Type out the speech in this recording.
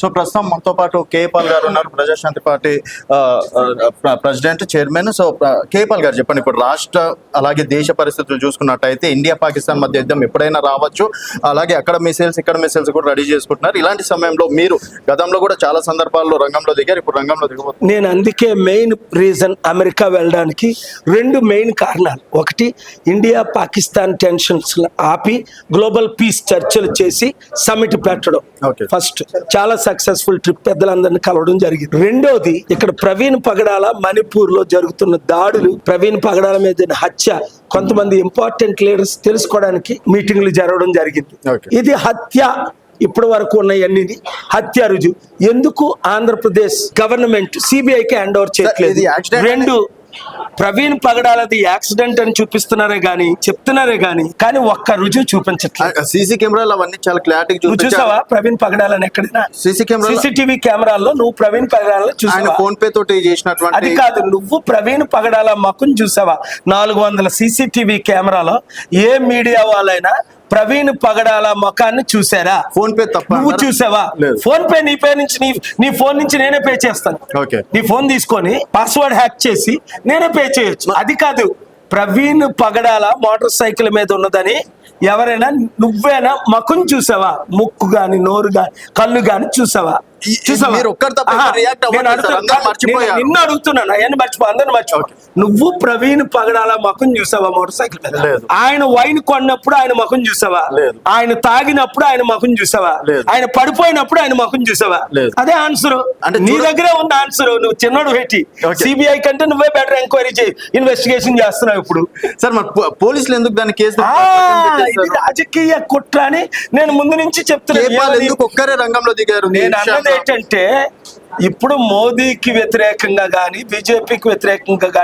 So ప్రస్తుతం మనతో పాటు కేపాల్ గారు ఉన్నారు, Praja Shanti party president, chairman. So K Paul గారు చెప్పండి, ఇప్పుడు రాష్ట్ర అలాగే దేశ పరిస్థితులు చూసుకున్నట్టయితే ఇండియా పాకిస్తాన్ మధ్య యుద్ధం ఎప్పుడైనా రావచ్చు, అలాగే అక్కడ మిసైల్స్ ఇక్కడ మిసైల్స్ కూడా రెడీ చేసుకుంటున్నారు. ఇలాంటి సమయంలో మీరు గతంలో కూడా చాలా సందర్భాల్లో రంగంలో దిగారు, ఇప్పుడు రంగంలో దిగబోతున్నారు. నేను అందుకే మెయిన్ రీజన్ అమెరికా వెళ్ళడానికి రెండు మెయిన్ కారణాలు. ఒకటి, ఇండియా పాకిస్తాన్ టెన్షన్స్ ఆపి గ్లోబల్ పీస్ చర్చలు చేసి సమిట్ పెట్టడం. ఫస్ట్ చాలా సక్సెస్ఫుల్ ట్రిప్, పెద్దలందరినీ కలవడం జరిగింది. రెండోది, ఇక్కడ ప్రవీణ్ పగడాల మణిపూర్ లో జరుగుతున్న దాడులు, ప్రవీణ్ పగడాల మీద హత్య, కొంతమంది ఇంపార్టెంట్ లీడర్స్ తెలుసుకోవడానికి మీటింగ్లు జరగడం జరిగింది. ఇది హత్య, ఇప్పటి వరకు ఉన్నవన్నీ హత్య రుజువు. ఎందుకు ఆంధ్రప్రదేశ్ గవర్నమెంట్ సిబిఐకి హ్యాండ్ ఓవర్ చేయట్లేదు? రెండు, ప్రవీణ్ పగడాలది యాక్సిడెంట్ అని చూపిస్తున్నారే గానీ, చెప్తున్నారే గానీ, కానీ ఒక్క రుజువు చూపించట్లేదు. సీసీ కెమెరాలు అవన్నీ చాలా క్లారిటీ చూసావా ప్రవీణ్ పగడాలని? ఎక్కడైనా సీసీటీవీ కెమెరాల్లో నువ్వు ప్రవీణ్ పగడాలను చూసావా? ఫోన్ పే తోటి చేసినటువంటి అది కాదు, నువ్వు ప్రవీణ్ పగడాల మక్కుని చూసావా? 400 సీసీటీవీ కెమెరాలో ఏ మీడియా వాళ్ళైనా ప్రవీణ్ పగడాల ముఖాన్ని చూసారా? ఫోన్ పే తప్ప నువ్వు చూసావా? ఫోన్ పే నీ పే నుంచి నీ ఫోన్ నుంచి నేనే పే చేస్తాను. నీ ఫోన్ తీసుకొని పాస్వర్డ్ హ్యాక్ చేసి నేనే పే చేయొచ్చు. అది కాదు, ప్రవీణ్ పగడాల మోటార్ సైకిల్ మీద ఉన్నదని ఎవరైనా నువ్వేనా ముఖం చూసావా? ముక్కు గాని, నోరు గాని, కళ్ళు గాని చూసావా? నిన్ను అడుగుతున్నాను, అవన్నీ మర్చిపో, అందరిని మర్చిపో. నువ్వు ప్రవీణ్ పగడాల ముఖం చూసావా మోటార్ సైకిల్ మీద? ఆయన వైన్ కొన్నప్పుడు ఆయన ముఖం చూసావా? ఆయన తాగినప్పుడు ఆయన ముఖం చూసావా? ఆయన పడిపోయినప్పుడు ఆయన ముఖం చూసావా? అదే ఆన్సర్. నీ దగ్గరే ఉన్న ఆన్సర్. నువ్వు చిన్నోడు పెట్టి సిబిఐ కంటే నువ్వే బెటర్ ఎంక్వైరీ చేయి, ఇన్వెస్టిగేషన్ చేస్తున్నావు ఇప్పుడు. సార్, మరి పోలీసులు ఎందుకు దాని కేసు? ఇది రాజకీయ కుట్ర అని నేను ముందు నుంచి చెప్తున్నాను. ఒక్కరే రంగంలో దిగారు. నేను అన్నది ఏంటంటే, ఇప్పుడు మోదీకి వ్యతిరేకంగా గానీ, బీజేపీకి వ్యతిరేకంగా గానీ